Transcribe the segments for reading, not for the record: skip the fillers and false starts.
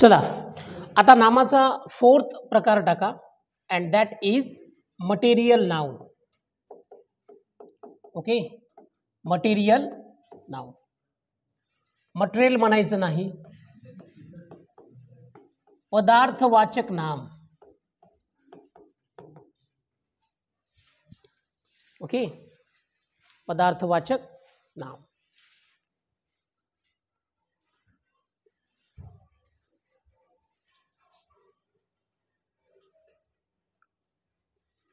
चला आता नामाचा फोर्थ प्रकार टाका and that is material noun. Okay, material noun. Material म्हणायचं नाही, पदार्थवाचक नाम. ओके, पदार्थवाचक नाम.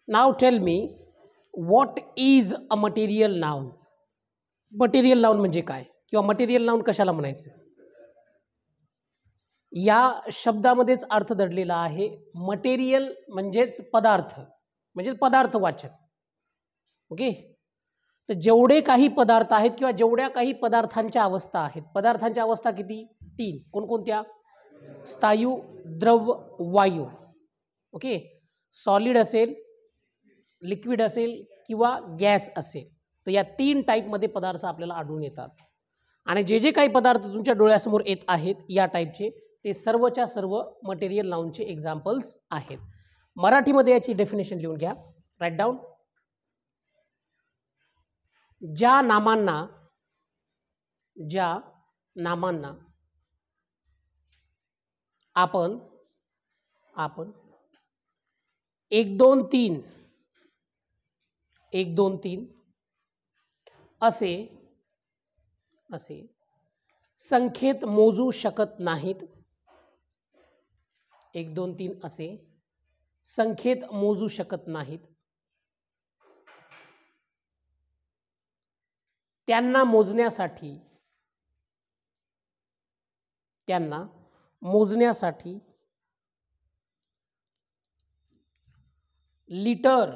Now tell me what is a material noun. Material noun म्हणजे काय किंवा मटेरियल नाउन कशाला म्हणायचं. या शब्दामध्येच अर्थ दडलेला आहे. मटेरियल म्हणजेच पदार्थ, म्हणजेच पदार्थवाचक. ओके, तर जेवढे काही पदार्थ आहेत किंवा जेवढ्या काही पदार्थांच्या अवस्था आहेत, पदार्थांच्या अवस्था किती? 3. कोणकोणत्या? स्थायू, द्रव, वायू. ओके, सॉलिड असेल, लिक्विड असेल किंवा गॅस असेल, तर या 3 टाईपमध्ये पदार्थ आपल्याला आढळून येतात. आणि जे जे काही पदार्थ तुमच्या डोळ्यासमोर येत आहेत या टाईपचे, ते सर्वच्या सर्व मटेरियल नाउनचे एक्झाम्पल्स आहेत. मराठीमध्ये याची डेफिनेशन लिहून घ्या, राईट डाऊन. ज्या नामांना आपण 1 2 3 1 2 3 असे संख्येत मोजू शकत नाहीत. 1 2 3 असे संख्येत मोजू शकत नाहीत. त्यांना मोजण्यासाठी लिटर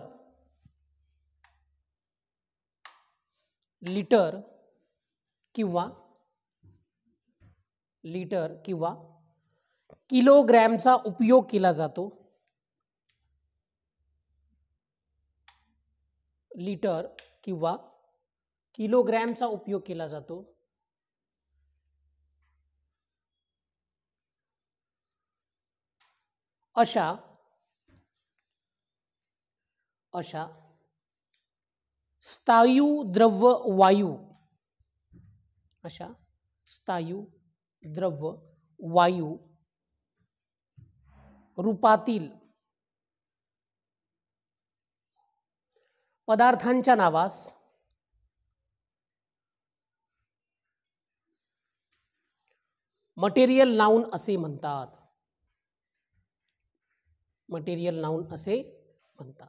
किंवा किलोग्रॅमचा उपयोग केला जातो. लिटर किंवा किलोग्रॅमचा उपयोग केला जातो. अशा स्थायू द्रव वायू रूपातील पदार्थांच्या नावास मटेरियल नाउन असे म्हणतात. मटेरियल नाउन असे म्हणतात.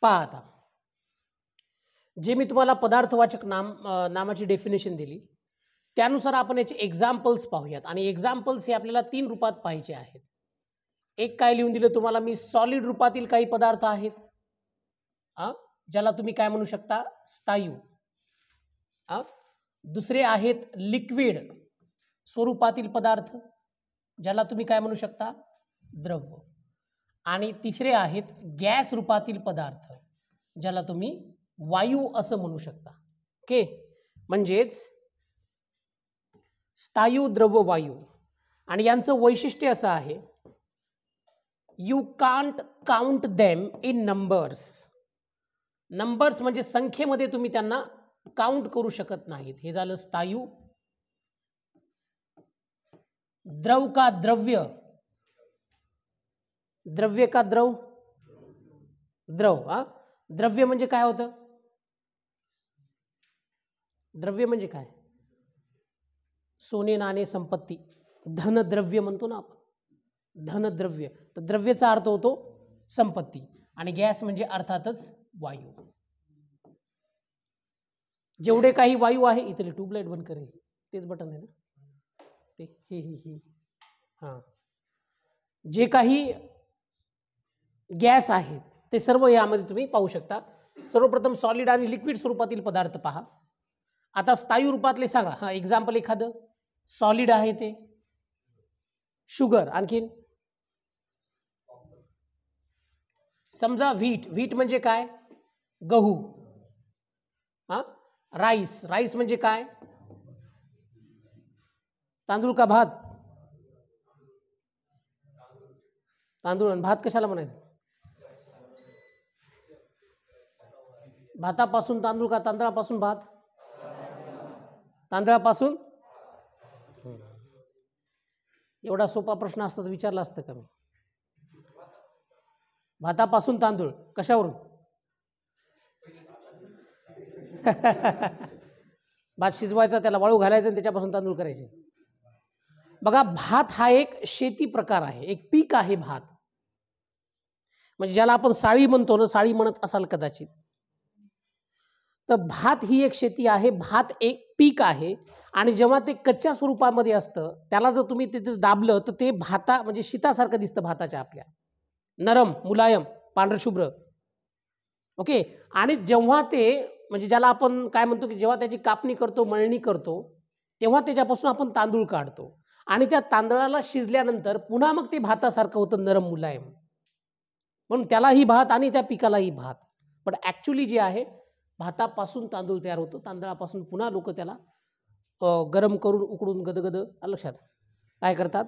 पहा आता, जे मी तुम्हाला पदार्थवाचक नामाची डेफिनेशन दिली त्यानुसार आपण याचे एक्झाम्पल्स पाहूयात. आणि एक्झाम्पल्स हे आपल्याला 3 रूपात पाहिजे आहेत. एक काय लिहून दिलं तुम्हाला मी, सॉलिड रूपातील काही पदार्थ आहेत, ज्याला तुम्ही काय म्हणू शकता? स्थायू. दुसरे आहेत लिक्विड स्वरूपातील पदार्थ, ज्याला तुम्ही काय म्हणू शकता? द्रव. आणि तिसरे आहेत गॅस रूपातील पदार्थ, ज्याला तुम्ही वायू असं म्हणू शकता. ओके, म्हणजेच स्थायू, द्रव, वायू. आणि यांचं वैशिष्ट्य असं आहे, you can't count them in numbers. Numbers म्हणजे संख्येमध्ये तुम्ही त्यांना काउंट करू शकत नाहीत. हे झालं स्थायू. द्रव का द्रव्य, द्रव्य का द्रव, द्रव्य म्हणजे काय होतं? द्रव्य म्हणजे काय? सोने, नाणे, संपत्ती, धनद्रव्य म्हणतो ना आपण, धनद्रव्य. तर द्रव्याचा अर्थ होतो संपत्ती. आणि गॅस म्हणजे अर्थातच वायू. जेवढे काही वायू आहे, इथे ट्यूबलाइट बंद करेल, तेच बटन आहे ना ते, हां, जे काही गॅस आहेत ते सर्व यामध्ये तुम्ही पाहू शकता. सर्वप्रथम सॉलिड आणि लिक्विड स्वरूपातील पदार्थ पहा. आता स्थायू रूपातले सांगा. हा, एक्झाम्पल एखादं. सॉलिड आहे ते शुगर. आणखीन समजा व्हीट. व्हीट म्हणजे काय? गहू. राईस, राईस म्हणजे काय? तांदूळ का भात? तांदूळ आणि भात कशाला म्हणायचं? भातापासून तांदूळ का तांदळापासून भात? तांदळापासून. एवढा सोपा प्रश्न असता तर विचारला असतं का मी? भातापासून तांदूळ कशावरून? भात शिजवायचा, त्याला वाळू घालायचं आणि त्याच्यापासून तांदूळ करायचे. बघा, भात हा एक शेती प्रकार आहे, एक पीक आहे भात. म्हणजे ज्याला आपण साळी म्हणतो ना, साळी म्हणत असाल कदाचित. तर भात ही एक शेती आहे, भात एक पीक आहे. आणि जेव्हा ते कच्च्या स्वरूपामध्ये असतं, त्याला जर तुम्ही तिथे दाबलं तर ते भाता म्हणजे शीतासारखं दिसतं भाताच्या आपल्या, नरम, मुलायम, पांढरशुभ्र. ओके. आणि जेव्हा ते म्हणजे ज्याला आपण काय म्हणतो की जेव्हा त्याची कापणी करतो, मळणी करतो, तेव्हा त्याच्यापासून आपण तांदूळ काढतो. आणि त्या तांदळाला शिजल्यानंतर पुन्हा मग ते भातासारखं होतं, नरम, मुलायम. म्हणून त्यालाही भात आणि त्या पिकालाही भात. पण ॲक्च्युली जे आहे, भातापासून तांदूळ तयार होतो, तांदळापासून पुन्हा लोक त्याला गरम करून उकडून गदगद लक्षात काय करतात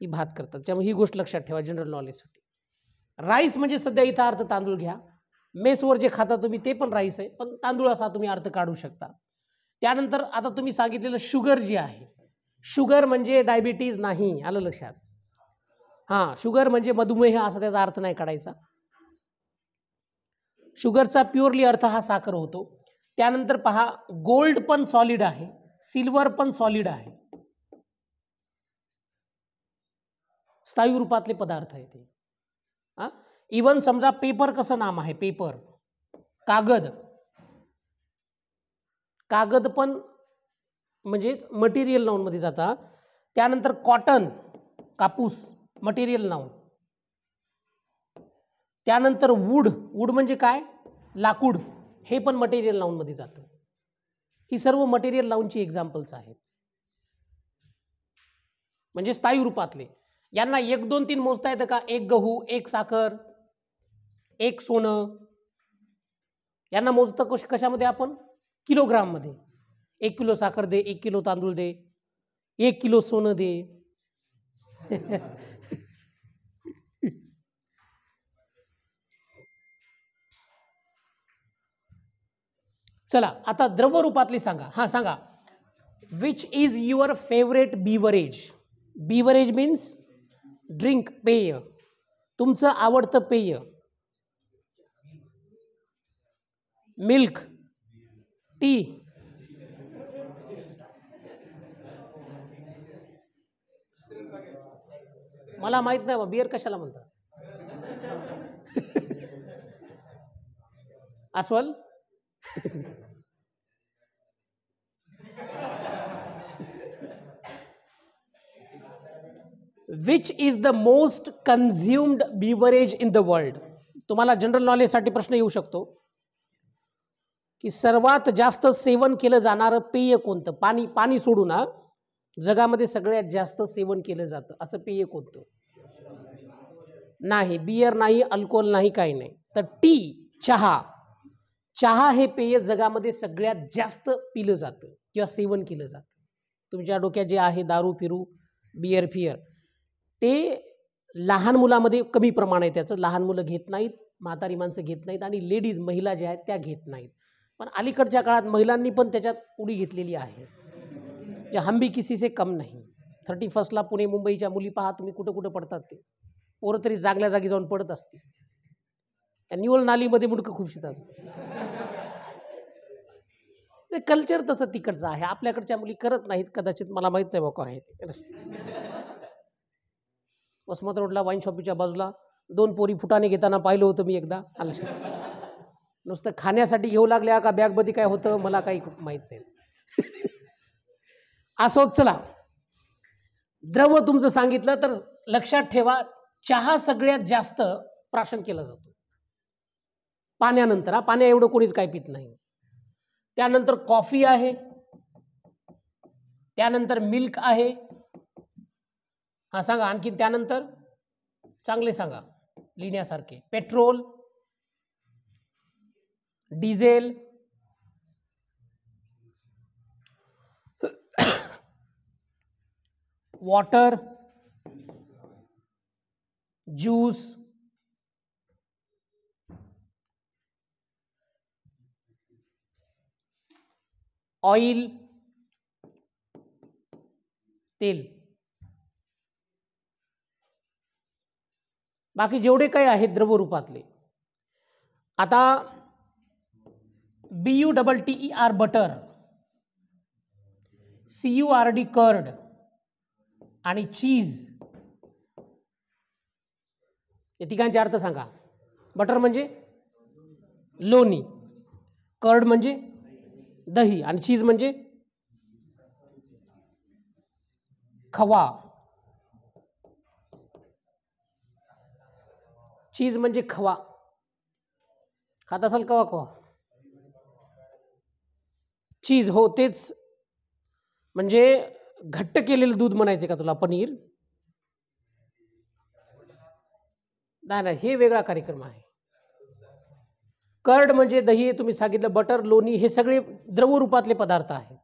की भात करतात. त्यामुळे ही गोष्ट लक्षात ठेवा जनरल नॉलेजसाठी. राईस म्हणजे सध्या इथं अर्थ तांदूळ घ्या. मेसवर जे खाता तुम्ही ते पण राईस आहे, पण तांदूळ असा तुम्ही अर्थ काढू शकता. त्यानंतर आता तुम्ही सांगितलेलं शुगर जी आहे, शुगर म्हणजे डायबिटीज नाही, आलं लक्षात? हां, शुगर म्हणजे मधुमेह असा त्याचा अर्थ नाही काढायचा. शुगरचा प्युअरली अर्थ हा साखर होतो. त्यानंतर पहा, गोल्ड पण सॉलिड आहे, सिल्वर पण सॉलिड आहे, स्थायू रूपातले पदार्थ आहे ते. इवन समजा पेपर कसं नाम आहे, पेपर, कागद, कागद पण म्हणजेच मटेरियल नाउन मध्ये जाता. त्यानंतर कॉटन, कापूस, मटेरियल नाउन. त्यानंतर वूड, वूड म्हणजे काय? लाकूड, हे पण मटेरियल नाउन मध्ये जातं. ही सर्व मटेरियल नाउनची एक्झाम्पल्स आहेत, म्हणजे स्थायू रूपातले. यांना 1, 2, 3 मोजता येतं का? 1 गहू, 1 साखर, 1 सोनं. यांना मोजतं कशामध्ये आपण? किलोग्राम मध्ये. 1 किलो साखर दे, 1 किलो तांदूळ दे, 1 किलो सोनं दे. चला आता द्रव रूपातली सांगा. हां सांगा. Which is your favourite beverage? Beverage means drink, पेय. तुमचं आवडतं पेय. मिल्क, टी, मला माहित नाही बियर कशाला म्हणतात. अस्वल. Which is the most consumed beverage in the world? तुम्हाला जनरल नॉलेजसाठी प्रश्न येऊ शकतो की सर्वात जास्त सेवन केलं जाणारं पेय कोणतं? पाणी, पाणी सोडून जगामध्ये सगळ्यात जास्त सेवन केलं जातं असं पेय कोणतं? नाही, बियर नाही, अल्कोहोल नाही, काही नाही. तर टी, चहा. चहा हे पेय जगामध्ये सगळ्यात जास्त पिलं जातं किंवा सेवन केलं जातं. तुमच्या डोक्यात जे आहे दारू फिरू, बियर फियर, ते लहान मुलामध्ये कमी प्रमाण आहे त्याचं. लहान मुलं घेत नाहीत, म्हातारी माणसं घेत नाहीत, आणि लेडीज, महिला ज्या आहेत त्या घेत नाहीत. पण अलीकडच्या काळात महिलांनी पण त्याच्यात उडी घेतलेली आहे, जे हम भी किसी से कम नाही. 31ला पुणे मुंबईच्या मुली पहा तुम्ही, कुठं कुठं पडतात ते पोरं, तरी जागल्या जागी जाऊन पडत असते. न्यूअल नालीमध्ये मुडकं खूप शितात. ते कल्चर तसं तिकडचं आहे, आपल्याकडच्या मुली करत नाहीत कदाचित, मला माहित नाही बघा आहे ते. वसमत रोडला वाईन शॉपीच्या बाजूला 2 पोरी फुटाने घेताना पाहिलं होतं मी एकदा. नुसतं खाण्यासाठी घेऊ लागल्या का बॅगमध्ये काय होतं मला काही माहित नाही. असोच. चला, द्रव तुमचं सांगितलं तर लक्षात ठेवा, चहा सगळ्यात जास्त प्राशन केला जातो पाण्यानंतर. पाण्या एवढं कोणीच काय पित नाही. त्यानंतर कॉफी आहे, त्यानंतर मिल्क आहे. हा सांगा आणखी. त्यानंतर चांगले सांगा लिहिण्यासारखे. Petrol, diesel, water, juice, oil, तेल, बाकी जेवढे काही आहेत द्रवरूपातले. आता BUTTER बटर, CURD कर्ड आणि चीज, या तिघांचे अर्थ सांगा. बटर म्हणजे लोणी, कर्ड म्हणजे दही आणि चीज म्हणजे खवा. चीज म्हणजे खवा. खात असाल कवा कवा चीज? हो तेच, म्हणजे घट्ट केलेलं दूध म्हणायचे का तुला? पनीर? नाही, हे वेगळा कार्यक्रम आहे. कर्ड म्हणजे दही, तुम्ही सांगितलं. बटर, लोणी हे सगळे द्रवरूपातले पदार्थ आहेत.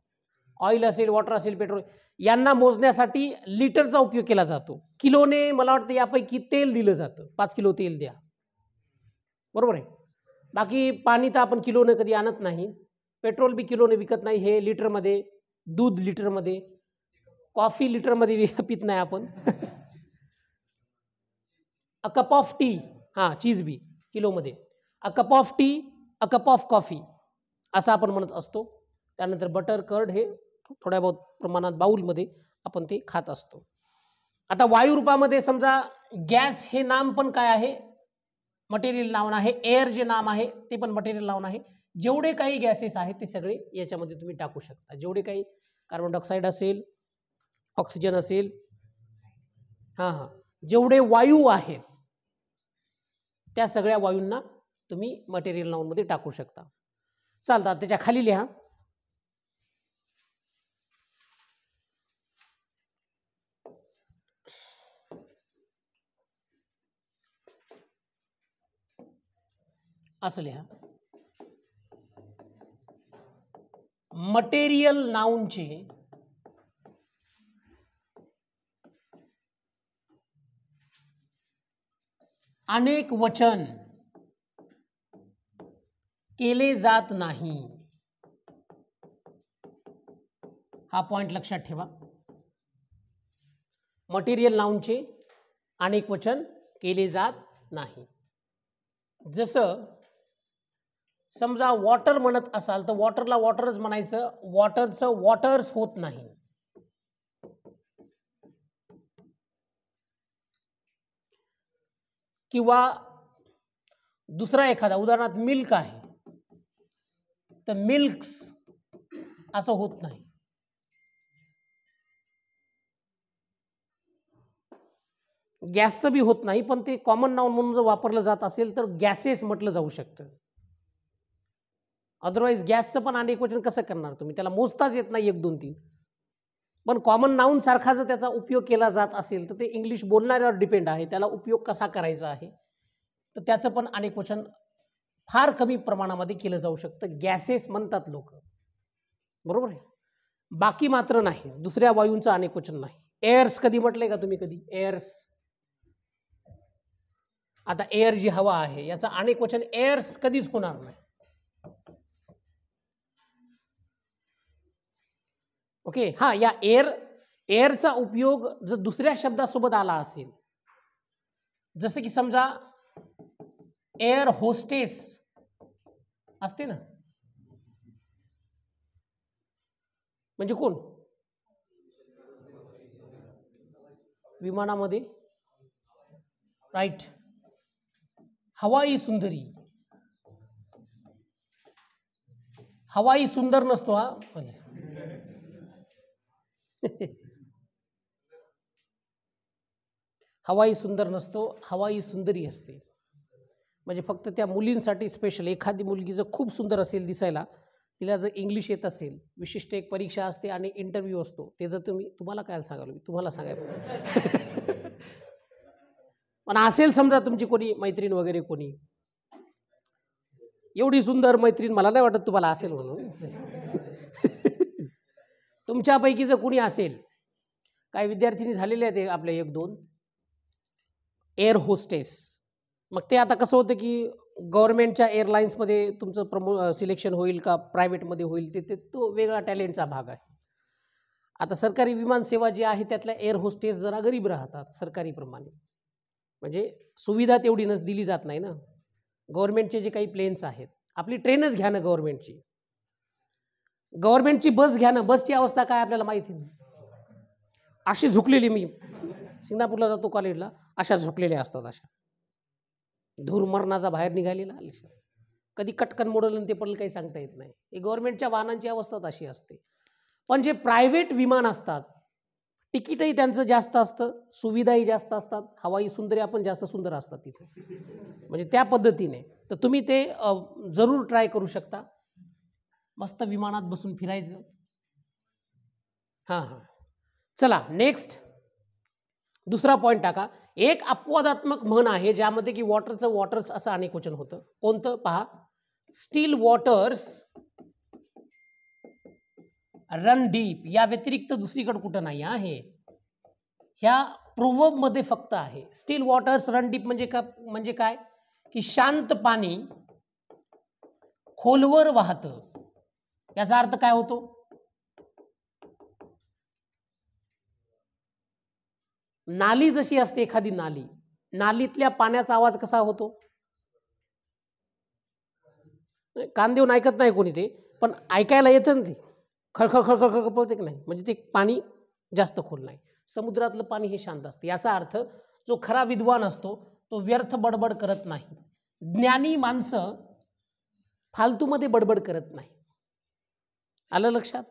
ऑइल असेल, वॉटर असेल, पेट्रोल, यांना मोजण्यासाठी लिटरचा उपयोग केला जातो. किलोने मला वाटतं यापैकी तेल दिलं जातं. 5 किलो तेल द्या, बरोबर आहे. बाकी पाणी तर आपण किलोने कधी आणत नाही, पेट्रोल बी किलोने विकत नाही. हे लिटरमध्ये, दूध लिटरमध्ये, कॉफी लिटरमध्ये पित नाही आपण. अ कप ऑफ टी, हां चीज बी किलोमध्ये. A cup of T, a cup of coffee असं आपण म्हणत असतो. त्यानंतर बटर, कर्ड हे थोड्या बहुत प्रमाणात बाउलमध्ये आपण ते खात असतो. आता वायू रूपामध्ये समजा गॅस हे नाम पण काय आहे? मटेरियल नाउन आहे. एअर जे नाम आहे ते पण मटेरियल नाउन आहे. जेवढे काही गॅसेस आहेत ते सगळे याच्यामध्ये तुम्ही टाकू शकता. जेवढे काही कार्बन डायऑक्साईड असेल, ऑक्सिजन असेल, हां जेवढे वायू आहेत त्या सगळ्या वायूंना तुम्ही मटेरियल नाउनमध्ये टाकू शकता. चालतात. त्याच्या खाली लिहा असं लिहा. मटेरियल नाउनचे अनेक वचन केले जात नाही. हा पॉइंट लक्षात ठेवा. मटेरियल नाउनचे अनेक वचन केले जात नाही. जसं समजा वॉटर म्हणत असाल तर वॉटरला वॉटरच म्हणायचं, वॉटरचं वॉटर्स होत नाही. किंवा दुसरा एखादा उदाहरणार्थ मिल्क आहे तर मिल्क्स असं होत नाही. गॅसचं बी होत नाही, पण ते कॉमन नाउन म्हणून जर वापरलं जात असेल तर गॅसेस म्हटलं जाऊ शकतं. अदरवाईज गॅसचं पण अनेक वचन कसं करणार तुम्ही? त्याला मोजताच येत नाही 1 2 3. पण कॉमन नाउन सारखा जर त्याचा उपयोग केला जात असेल तर ते इंग्लिश बोलणाऱ्यावर डिपेंड आहे, त्याला उपयोग कसा करायचा आहे. तर त्याचं पण अनेक वचन फार कमी प्रमाणामध्ये केलं जाऊ शकतं. गॅसेस म्हणतात लोक, बरोबर आहे. बाकी मात्र नाही. दुसऱ्या वायूंचं अनेक वचन नाही. एअर्स कधी म्हटलंय का तुम्ही? कधी एअर्स? आता एअर जी हवा आहे याचं अनेक वचन एअर्स कधीच होणार नाही. ओके, हा या एअरचा उपयोग जर दुसऱ्या शब्दासोबत आला असेल, जसं की समजा एअर होस्टेस असते ना, म्हणजे कोण? विमानामध्ये, राईट. हवाई सुंदरी. हवाई सुंदर नसतो हा. हवाई सुंदर नसतो, हवाई सुंदरी असते. म्हणजे फक्त त्या मुलींसाठी स्पेशल. एखादी मुलगी जर खूप सुंदर असेल दिसायला, तिला जर इंग्लिश येत असेल, विशिष्ट एक परीक्षा असते आणि इंटरव्ह्यू असतो, ते जर तुम्हाला काय सांगाल? मी तुम्हाला सांगायचं. पण असेल समजा तुमची कोणी मैत्रीण वगैरे, कोणी एवढी सुंदर मैत्रीण, मला नाही वाटत तुम्हाला असेल म्हणून. तुमच्यापैकी जर कोणी असेल, काही विद्यार्थिनी झालेले आहेत आपल्या 1-2 एअर होस्टेस. मग ते आता कसं होतं की गव्हर्नमेंटच्या एअरलाईन्समध्ये तुमचं सिलेक्शन होईल का प्रायव्हेटमध्ये होईल ते तो वेगळा टॅलेंटचा भाग आहे. आता सरकारी विमान सेवा जी आहे त्यातल्या एअर होस्टेस जरा गरीब राहतात सरकारीप्रमाणे, म्हणजे सुविधा तेवढी दिली जात नाही ना. गव्हर्नमेंटचे जे काही प्लेन्स आहेत, आपली ट्रेनच घ्या ना गव्हर्नमेंटची, गव्हर्नमेंटची बस घ्या ना, बसची अवस्था काय आपल्याला माहिती नाही. अशी झुकलेली, मी सिंगापूरला जातो कॉलेजला, अशा झुकलेल्या असतात, अशा धूर मरणाचा बाहेर निघालेला, कधी कटकन मोडलं ते पडलं काही सांगता येत नाही. हे गव्हर्नमेंटच्या वाहनांची अवस्था अशी असते. पण जे प्रायव्हेट विमान असतात तिकीटही त्यांचं जास्त असतं, सुविधाही जास्त असतात, हवाई सुंदर्या पण जास्त सुंदर असतात तिथे, म्हणजे त्या पद्धतीने तर तुम्ही ते जरूर ट्राय करू शकता. मस्त विमानात बसून फिरायचं. हां हां, चला नेक्स्ट दुसरा पॉईंट टाका. एक अपवादात्मक म्हण आहे ज्यामध्ये की वॉटरचं वॉटर्स असं अनेक वचन होतं. कोणतं पहा, स्टील वॉटर्स रन डीप, या व्यतिरिक्त दुसरीकडे कुठं नाही आहे, ह्या प्रोवर्ब मध्ये फक्त आहे. स्टील वॉटर्स रन डीप म्हणजे काय की शांत पाणी खोलवर वाहतं. याचा अर्थ काय होतो, नाली जशी असते एखादी नाली, नालीतल्या पाण्याचा आवाज कसा होतो, कान देऊन ऐकत नाही कोणी ते, पण ऐकायला येतं ना ते, खळखळ खळखळ खळखळ पळते की नाही, म्हणजे ते पाणी जास्त खोल नाही. समुद्रातलं पाणी हे शांत असते. याचा अर्थ जो खरा विद्वान असतो तो व्यर्थ बडबड करत नाही. ज्ञानी माणसं फालतूमध्ये बडबड करत नाही. आलं लक्षात?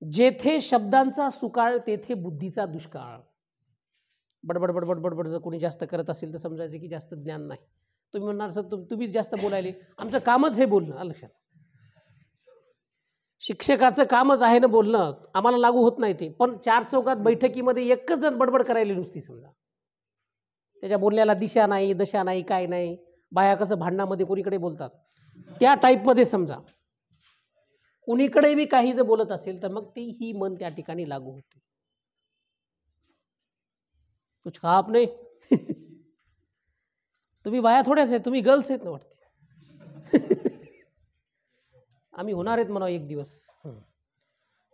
जेथे शब्दांचा सुकाळ तेथे बुद्धीचा दुष्काळ. बडबड बडबड बडबड जर कोणी जास्त करत असेल तर समजायचं की जास्त ज्ञान नाही. तुम्ही म्हणणार सर तुम्हीच जास्त बोलायले, आमचं कामच हे बोलणं. आलं लक्षात? शिक्षकाचं कामच आहे ना बोलणं, आम्हाला लागू होत नाही ते, पण 4 चौकात बैठकीमध्ये एकच जण बडबड करायला नुसती, समजा त्याच्या बोलण्याला दिशा नाही दशा नाही काय नाही. बाया कसं भांडणामध्ये कोणीकडे बोलतात त्या टाईपमध्ये, समजा कुणीकडे बी काही जर बोलत असेल तर मग ती ही मन त्या ठिकाणी लागू होते. कुछ कहा आपने? तुम्ही बाया थोड्याच आहेत, तुम्ही गर्ल्स आहेत ना वाटते. आम्ही होणार आहेत म्हणा एक दिवस.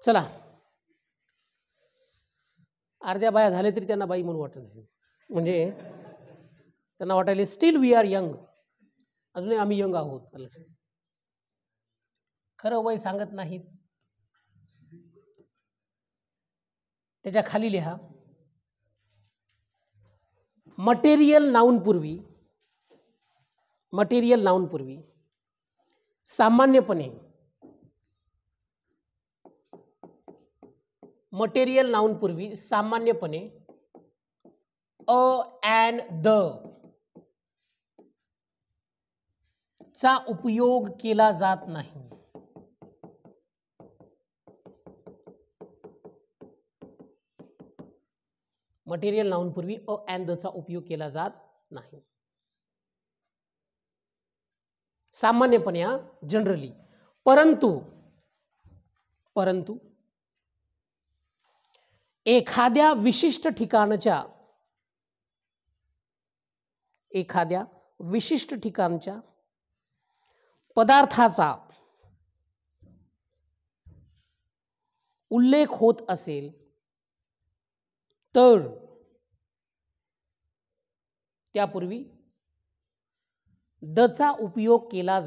चला, अर्ध्या बाया झाले तरी त्यांना बाई म्हणून वाटत नाही, म्हणजे त्यांना वाटायला स्टील वी आर यंग, अजूनही आम्ही यंग आहोत. खरं वय सांगत नाहीत. त्याच्या खाली लिहा, मटेरियल नाउन पूर्वी सामान्यपणे मटेरियल नाउन पूर्वी सामान्यपणे अ अँड द चा उपयोग केला जात नाही. मटेरियल नाउन पूर्वी अ अँड द चा उपयोग केला जात नाही सामान्यपणे, जनरली. परंतु एखाद्या विशिष्ट ठिकाणच्या पदार्थाचा उल्लेख होत असेल तर त्यापूर्वी दचा उपयोग केला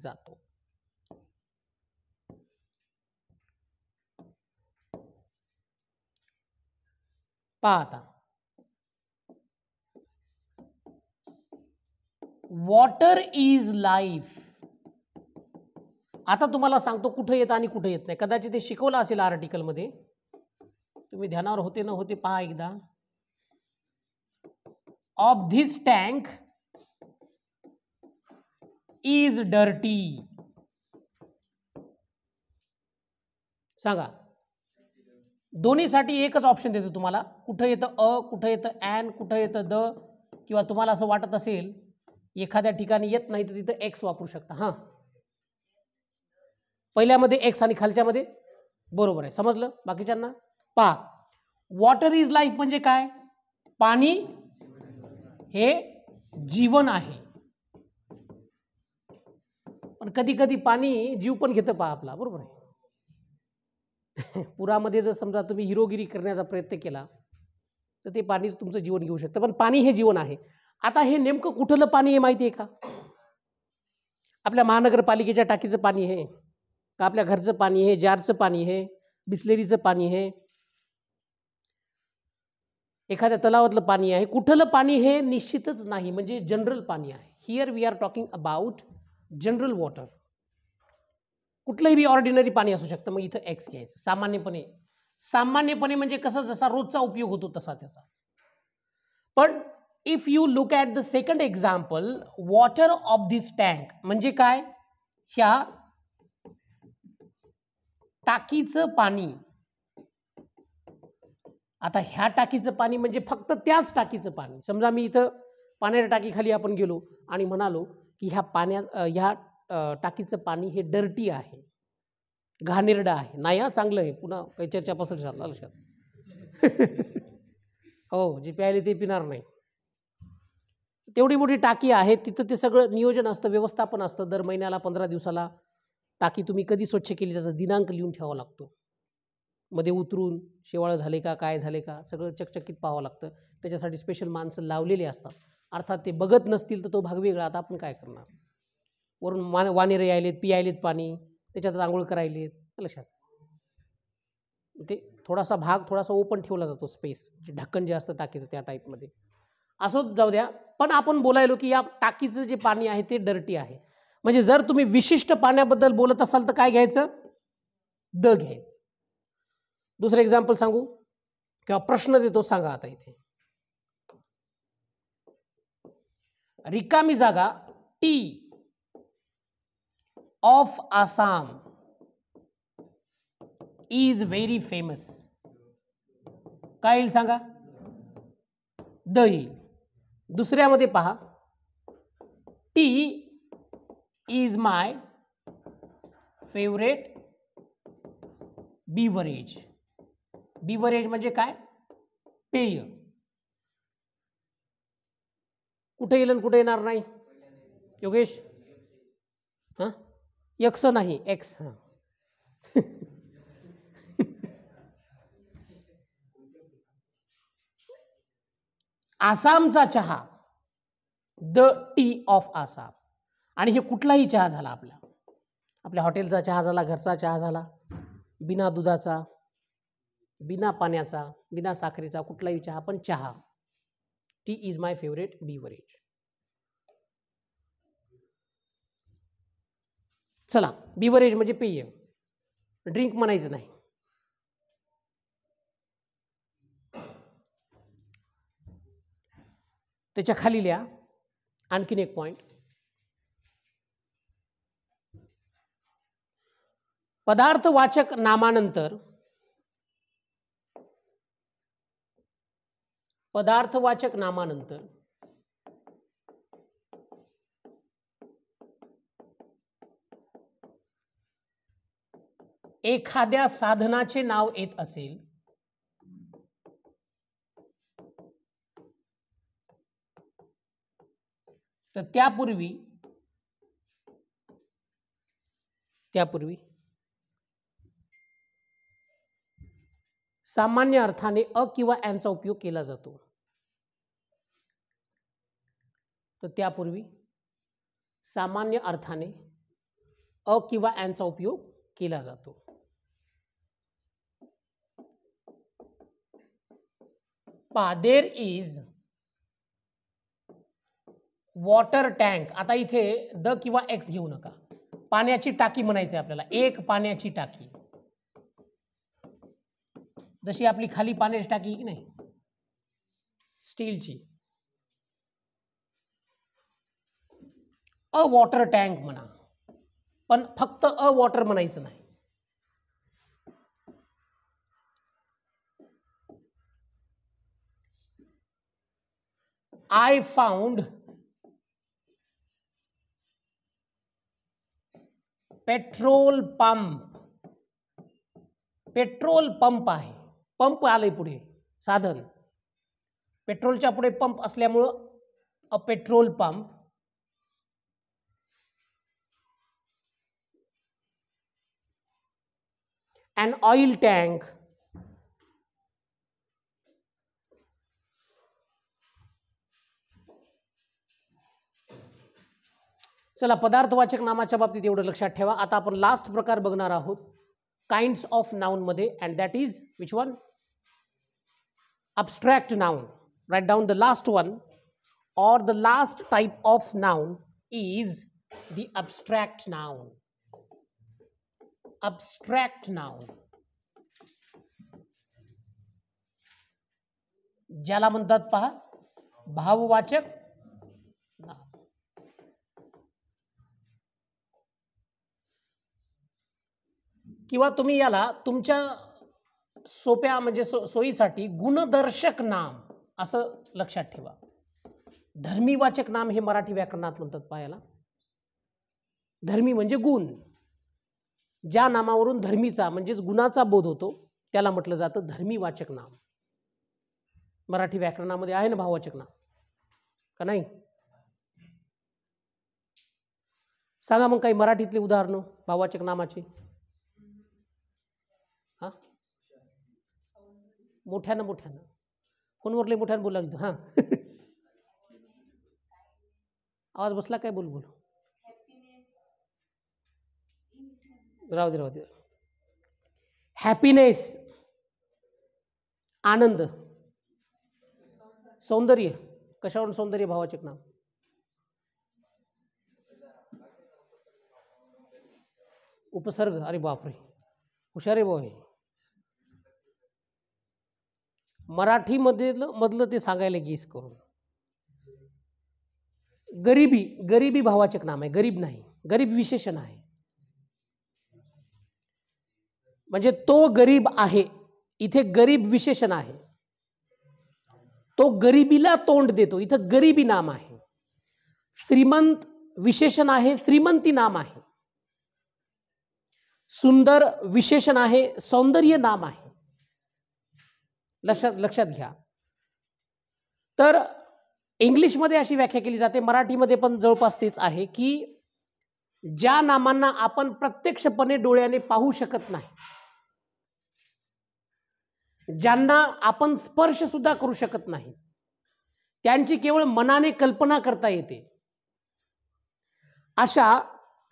जातो. पाहता, वॉटर इज लाईफ. आता तुम्हाला सांगतो कुठे येतं आणि कुठे येत नाही. कदाचित ते शिकवलं असेल आर्टिकल मध्ये, तुम्ही ध्यानावर होते न होते पहा एकदा. Of this tank is dirty. सांगा, दोन्हीसाठी एकच ऑप्शन देतो तुम्हाला. कुठं येतं अ, कुठं येतं ॲन, कुठं येतं द, किंवा तुम्हाला असं वाटत असेल एखाद्या ठिकाणी येत नाही तर तिथं एक्स वापरू शकता. हां, पहिल्यामध्ये एक्स आणि खालच्यामध्ये बरोबर आहे. समजलं बाकीच्यांना? पहा, वॉटर इज लाईफ म्हणजे काय? पाणी हे जीवन आहे. पण कधी कधी पाणी जीव पण घेतं पहा आपला, बरोबर आहे. पुरामध्ये जर समजा तुम्ही हिरोगिरी करण्याचा प्रयत्न केला तर ते पाणीच तुमचं जीवन घेऊ शकतं. पण पाणी हे जीवन आहे. आता हे नेमकं कुठलं पाणी आहे माहिती आहे का? आपल्या महानगरपालिकेच्या टाकीचं पाणी आहे का? आपल्या घरचं पाणी आहे, जारचं पाणी आहे, बिस्लेरीचं पाणी आहे, एखाद्या तलावातलं पाणी आहे? कुठलं पाणी हे निश्चितच नाही, म्हणजे जनरल पाणी आहे. Here we are talking about general water. कुठलंही बी ऑर्डिनरी पाणी असू शकतं. मग इथं एक्स घ्यायचं. सामान्यपणे म्हणजे कसं, जसा रोजचा उपयोग होतो तसा त्याचा. पण if you look at the second example, water of this tank म्हणजे काय? ह्या टाकीचं पाणी. आता ह्या टाकीचं पाणी म्हणजे फक्त त्याच टाकीचं पाणी. समजा मी इथं पाण्याच्या टाकीखाली आपण गेलो आणि म्हणालो की ह्या टाकीचं पाणी हे डर्टी आहे, घाणेरडं आहे. नाही हा, चांगलं आहे. पुन्हा काही चर्चा पसरत लक्षात. हो, जे प्यायले ते पिणार नाही. तेवढी मोठी टाकी आहे, तिथं ते सगळं नियोजन असतं, व्यवस्थापन असतं. दर महिन्याला 15 दिवसाला टाकी तुम्ही कधी स्वच्छ केली त्याचा दिनांक लिहून ठेवावा लागतो. मध्ये उतरून शेवाळं झाले का, काय झाले का, सगळं चकचकीत पाहावं लागतं. त्याच्यासाठी स्पेशल माणसं लावलेली असतात. अर्थात ते बघत नसतील तर तो भाग वेगळा. आता आपण काय करणार? वरून वानेरे यायलेत, पियायलेत पाणी, त्याच्यात आंघोळ करायलेत. लक्षात? ते थोडासा भाग थोडासा ओपन ठेवला जातो, स्पेस, ढक्कन जे असतं टाकीचं त्या टाईपमध्ये. असं जाऊ द्या. पण आपण बोलायलो की या टाकीचं जे पाणी आहे ते डर्टी आहे. म्हणजे जर तुम्ही विशिष्ट पाण्याबद्दल बोलत असाल तर काय घ्यायचं? द घ्यायचं. दुसरं एक्झाम्पल सांगू किंवा प्रश्न देतो, सांगा आता इथे. रिकामी जागा T of Assam is very famous. काय येईल सांगा? द येईल. दुसऱ्यामध्ये पहा, T is my favourite beverage. Beverage म्हणजे काय? पेय. कुठे येईल आणि कुठे येणार नाही? योगेश? हां, एक्स नाही, एक्स. हां. आसामचा चहा, द टी ऑफ आसाम. आणि हे कुठलाही चहा झाला, आपल्या हॉटेलचा चहा झाला, घरचा चहा झाला, बिना दुधाचा, बिना पाण्याचा, बिना साखरेचा, कुठलाही चहा, पण चहा. T is my favourite beverage. चला, बिवरेज म्हणजे पेय, ड्रिंक म्हणायचं नाही. त्याच्या खाली लिहा आणखीन एक पॉइंट. पदार्थवाचक नामानंतर एखाद्या साधनाचे नाव येत असेल तर त्यापूर्वी सामान्य अर्थाने अ किंवा यांचा उपयोग केला जातो. तर त्यापूर्वी सामान्य अर्थाने अ किंवा यांचा उपयोग केला जातो. पहा, देर इज वॉटर टँक. आता इथे द किंवा एक्स घेऊ नका, पाण्याची टाकी म्हणायचं आहे आपल्याला. एक पाण्याची टाकी, जशी आपली खाली पाण्याची टाकी की नाही, स्टीलची. अ वॉटर टँक म्हणा, पण फक्त अ वॉटर म्हणायचं नाही. I found petrol pump. Petrol pump आहे, पंप आलंय पुढे साधन, पेट्रोलच्या पुढे पंप असल्यामुळं a petrol pump. an oil tank. चला, पदार्थवाचक नामाच्या बाबतीत एवढं लक्षात ठेवा. आता आपण लास्ट प्रकार बघणार आहोत काइंड्स ऑफ नाउन मध्ये, and that is which one? abstract noun. Write down the last one, or the last type of noun is the abstract noun. Abstract noun, ज्याला म्हणतात पहा भाववाचक नाम. किंवा तुम्ही याला तुमच्या सोप्या म्हणजे सोयीसाठी गुणदर्शक नाम असं लक्षात ठेवा. धर्मीवाचक नाम हे मराठी व्याकरणात म्हणतात पहा याला. धर्मी म्हणजे गुण, ज्या नामावरून धर्मीचा म्हणजेच गुणाचा बोध होतो त्याला म्हटलं जातं धर्मीवाचक नाम. मराठी व्याकरणामध्ये आहे ना भाववाचक नाम, का नाही? सांगा मग काही मराठीतले उदाहरणं भाववाचक नामाचे. हा, मोठ्यानं मोठ्यानं, फोनवरले मोठ्यानं बोला. हा आवाज बसला काय? बोल बोल. राहू दे राहू दे. हॅपीनेस आनंद. सौंदर्य, कशावरून सौंदर्य भावाचक नाम? उपसर्ग. अरे बापरे, हुशार भाऊ आहे. मराठी मधलं ते सांगायला गेस करून. गरिबी, गरिबी भावाचक नाम आहे, गरीब नाही, गरीब विशेषण आहे. म्हणजे तो गरीब आहे, इथे गरीब विशेषण आहे. तो गरिबीला तोंड देतो, इथं गरिबी नाम आहे. श्रीमंत विशेषण आहे, श्रीमंती नाम आहे. सुंदर विशेषण आहे, सौंदर्य नाम आहे. लक्षात घ्या. तर इंग्लिशमध्ये अशी व्याख्या केली जाते, मराठीमध्ये पण जवळपास तेच आहे की ज्या नामांना आपण प्रत्यक्षपणे डोळ्याने पाहू शकत नाही, ज्यांना आपण स्पर्श सुद्धा करू शकत नाही, त्यांची केवळ मनाने कल्पना करता येते, अशा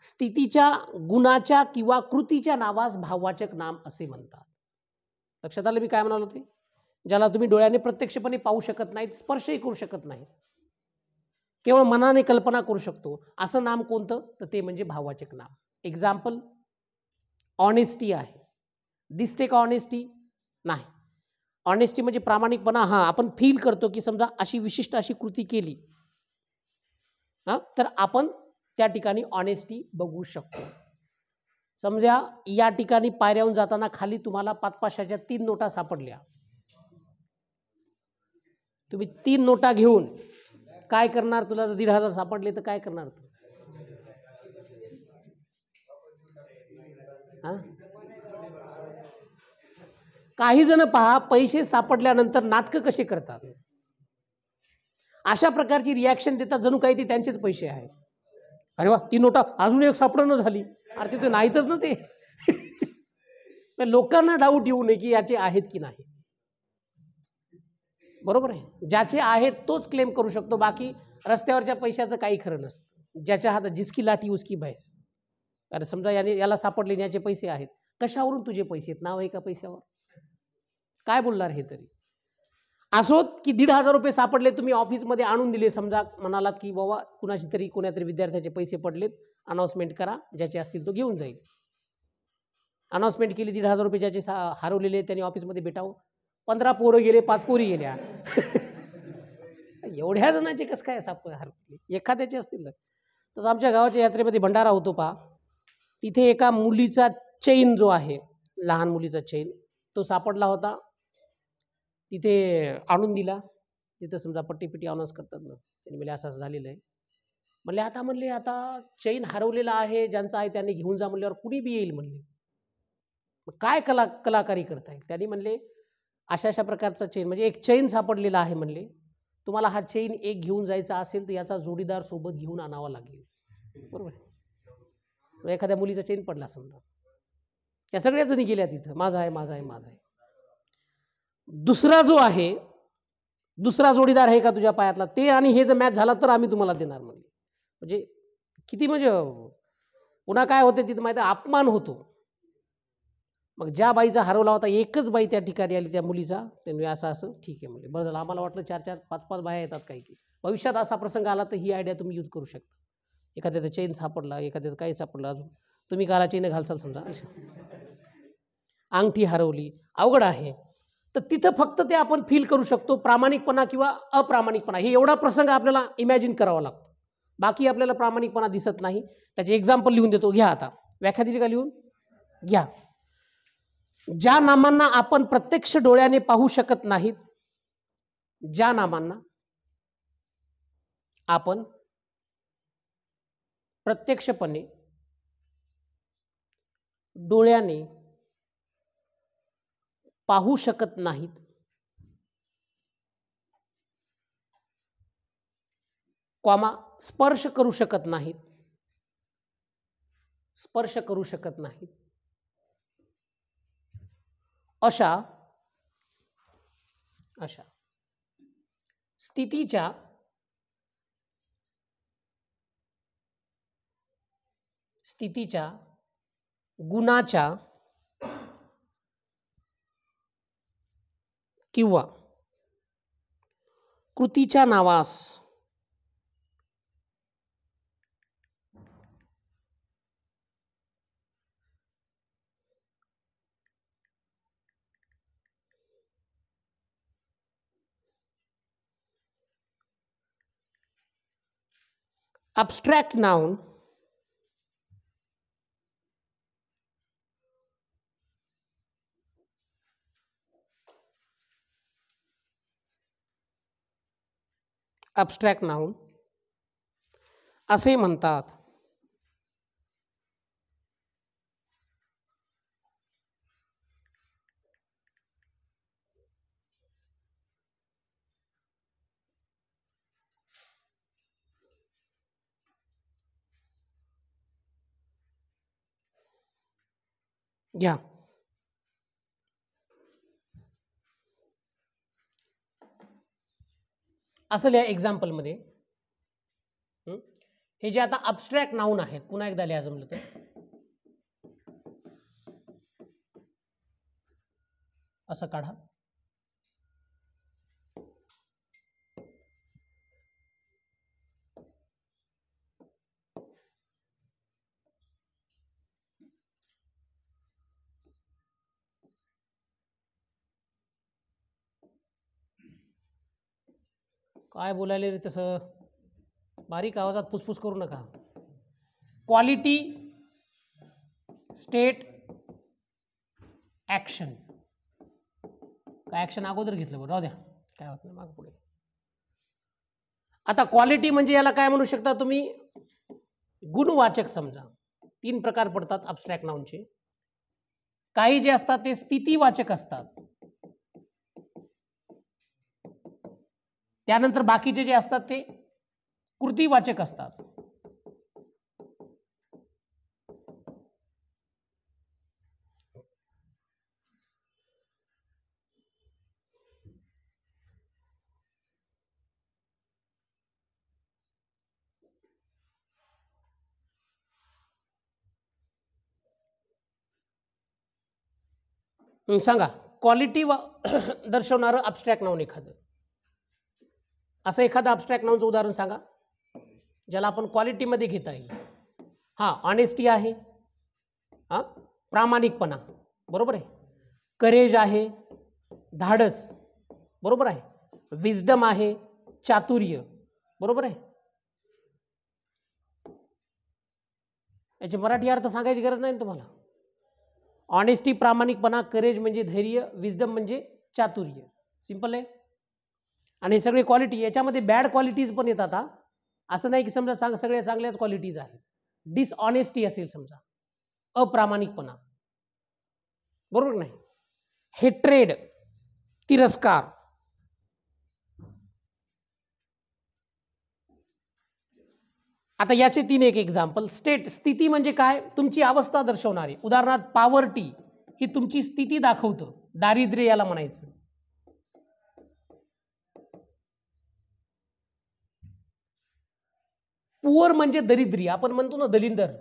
स्थितीच्या, गुणाच्या किंवा कृतीच्या नावास भाववाचक नाम असे म्हणतात. लक्षात आलं मी काय म्हणालो ते? ज्याला तुम्ही डोळ्याने प्रत्यक्षपणे पाहू शकत नाहीत, स्पर्शही करू शकत नाही, केवळ मनाने कल्पना करू शकतो, असं नाम कोणतं? तर ते म्हणजे भाववाचक नाम. एक्झाम्पल, ऑनेस्टी आहे. दिसते का ऑनेस्टी? नाही. ऑनेस्टी म्हणजे प्रामाणिकपणा. हा, आपण फील करतो की समजा अशी विशिष्ट अशी कृती केली तर आपण त्या ठिकाणी ऑनेस्टी बघू शकतो. समजा या ठिकाणी पायऱ्याहून जाताना खाली तुम्हाला 500च्या 3 नोटा सापडल्या. तुम्ही 3 नोटा घेऊन काय करणार? तुला जर 1,500 सापडले तर काय करणार तू? काही जण पहा, पैसे सापडल्यानंतर नाटकं कसे करतात, अशा प्रकारची रिॲक्शन देतात जणू काही ते त्यांचेच पैसे आहेत. अरे वा, 3 नोटा अजून एक सापडणं झाली. अरे ते नाहीतच ना ते. लोकांना डाऊट येऊ नये की याचे आहेत की नाही. बरोबर आहे. ज्याचे आहेत तोच क्लेम करू शकतो, बाकी रस्त्यावरच्या पैशाचं काही खरं नसतं. ज्याच्या हातात जिसकी लाठी उसकी भैंस. अरे समजा याला सापडले, याचे पैसे आहेत, कशावरून तुझे पैसे आहेत? नाव आहे का पैशावर? काय बोलणार हे तरी? असोत की 1,500 रुपये सापडले, तुम्ही ऑफिसमध्ये आणून दिले, समजा म्हणालात की बाबा कोणातरी विद्यार्थ्याचे पैसे पडलेत, अनाउन्समेंट करा, ज्याचे असतील तो घेऊन जाईल. अनाउन्समेंट केली, 1,500 रुपये ज्याचे हरवलेले त्यांनी ऑफिसमध्ये भेटावं. 15 पोरं गेले, 5 पोरी गेल्या. एवढ्या जणांचे कसं काय हरवले? एखाद्याचे असतील ना. तसं आमच्या गावाच्या यात्रेमध्ये भंडारा होतो पहा, तिथे एका मुलीचा चेन जो आहे, लहान मुलीचा चेन, तो सापडला होता. तिथे आणून दिला. तिथं समजा पट्टी अनाउन्स करतात ना, त्यांनी म्हणजे असं झालेलं आहे. म्हणले आता चैन हरवलेला आहे, ज्यांचा आहे त्यांनी घेऊन जा म्हणल्यावर कुणी बी येईल म्हणले. काय कलाकारी करता येईल? त्यांनी म्हणले अशा प्रकारचा चेन, म्हणजे एक चैन सापडलेला आहे म्हणले, तुम्हाला हा चैन एक घेऊन जायचा असेल तर याचा जोडीदार सोबत घेऊन आणावा लागेल. बरोबर. एखाद्या मुलीचा चेन पडला समजा, त्या सगळ्या जणी गेल्या तिथं, माझा आहे. दुसरा जो आहे, दुसरा जोडीदार आहे का तुझ्या पायातला, ते आणि हे जर मॅच झाला तर आम्ही तुम्हाला देणार म्हणले. म्हणजे किती, म्हणजे पुन्हा काय होते तिथं माहिती आहे, अपमान होतो. मग ज्या बाईचा हरवला होता, एकच बाई त्या ठिकाणी आली त्या मुलीचा, त्यांनी असं ठीक आहे म्हणजे, बरं झालं, आम्हाला वाटलं 4-4, 5-5 बाया येतात काही की. भविष्यात असा प्रसंग आला तर ही आयडिया तुम्ही यूज करू शकता. एखाद्याचा चेन सापडला, एखाद्याचं काही सापडलं, अजून तुम्ही काला चेन घालसाल समजा, अंगठी हरवली, अवघड आहे. तर तिथं फक्त ते आपण फील करू शकतो, प्रामाणिकपणा किंवा अप्रामाणिकपणा, हे एवढा प्रसंग आपल्याला इमॅजिन करावा लागतो. बाकी आपल्याला प्रामाणिकपणा दिसत नाही. त्याचे एक्झाम्पल लिहून देतो, घ्या. आता व्याख्या दिली का, लिहून घ्या. ज्या नामांना आपण प्रत्यक्ष डोळ्याने पाहू शकत नाहीत, ज्या नामांना आपण प्रत्यक्षपणे डोळ्याने पाहू शकत नाहीत, स्पर्श करू शकत नाहीत, अशा स्थितीच्या गुणाच्या किंवा कृतीच्या नावास abstract noun असे म्हणतात. घ्या. असं लिहा एक्झाम्पल मध्ये. हे जे आता अब्स्ट्रॅक्ट नाऊन आहेत, पुन्हा एकदा लिहा जमलं तर. असं काढा. काय बोलायले रे तसं, बारीक आवाजात फुसफुस करू नका. Quality, state, action. काय ॲक्शन अगोदर घेतलं बरं, राहू द्या, काय होत नाही, माग पुढे. आता क्वालिटी म्हणजे याला काय म्हणू शकता तुम्ही, गुणवाचक समजा. 3 प्रकार पडतात अब्स्ट्रॅक्ट नाऊनचे. काही जे असतात ते स्थितीवाचक असतात, त्यानंतर बाकीचे जे असतात ते कृतीवाचक असतात. सांगा क्वालिटी दर्शवणारं अब्स्ट्रॅक्ट नाऊन एखादं. असं एखादं अब्स्ट्रॅक्ट नाऊनचं उदाहरण सांगा ज्याला आपण क्वालिटीमध्ये घेता येईल. हां, ऑनेस्टी आहे, हां, प्रामाणिकपणा, बरोबर आहे. करेज आहे, धाडस, बरोबर आहे. विजडम आहे, चातुर्य, बरोबर आहे. याचे मराठी अर्थ सांगायची गरज नाही तुम्हाला. ऑनेस्टी, प्रामाणिकपणा, करेज म्हणजे धैर्य, विजडम म्हणजे चातुर्य, सिंपल आहे. आणि हे सगळे क्वालिटी, याच्यामध्ये बॅड क्वालिटीज पण येतात. असं नाही की समजा सगळ्या चांगल्याच क्वालिटीज आहेत. डिसऑनेस्टी असेल समजा, अप्रामाणिकपणा, बरोबर नाही. हेट्रेड, तिरस्कार. आता याचे 3 एक एक्झाम्पल. स्टेट, स्थिती म्हणजे काय, तुमची अवस्था दर्शवणारी. उदाहरणार्थ पॉवर्टी ही तुमची स्थिती दाखवतं, दारिद्र्य याला म्हणायचं. पुअर म्हणजे दरिद्री, आपण म्हणतो ना दलिंदर.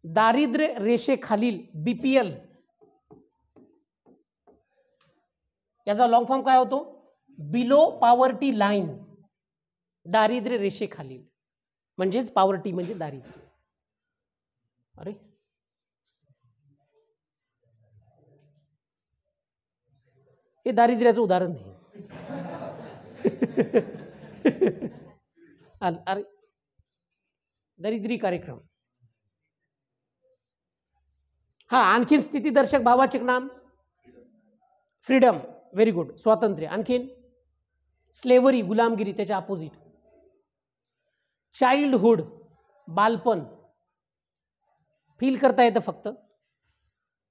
दारिद्र्य रेषेखालील, बीपीएल, याचा लॉंग फॉर्म काय होतो, बिलो पॉवर्टी लाईन. दारिद्र्य रेषेखालील म्हणजेच पॉवर्टी म्हणजे दारिद्र्य. अरे हे दारिद्र्याचं उदाहरण नाही. अरे दरिद्री कार्यक्रम. हा, आणखीन स्थितीदर्शक भाववाचक नाम, फ्रीडम, व्हेरी गुड, स्वातंत्र्य. आणखीन स्लेव्हरी, गुलामगिरी, त्याच्या अपोजिट. चाइल्डहुड, बालपण, फील करता येतं फक्त.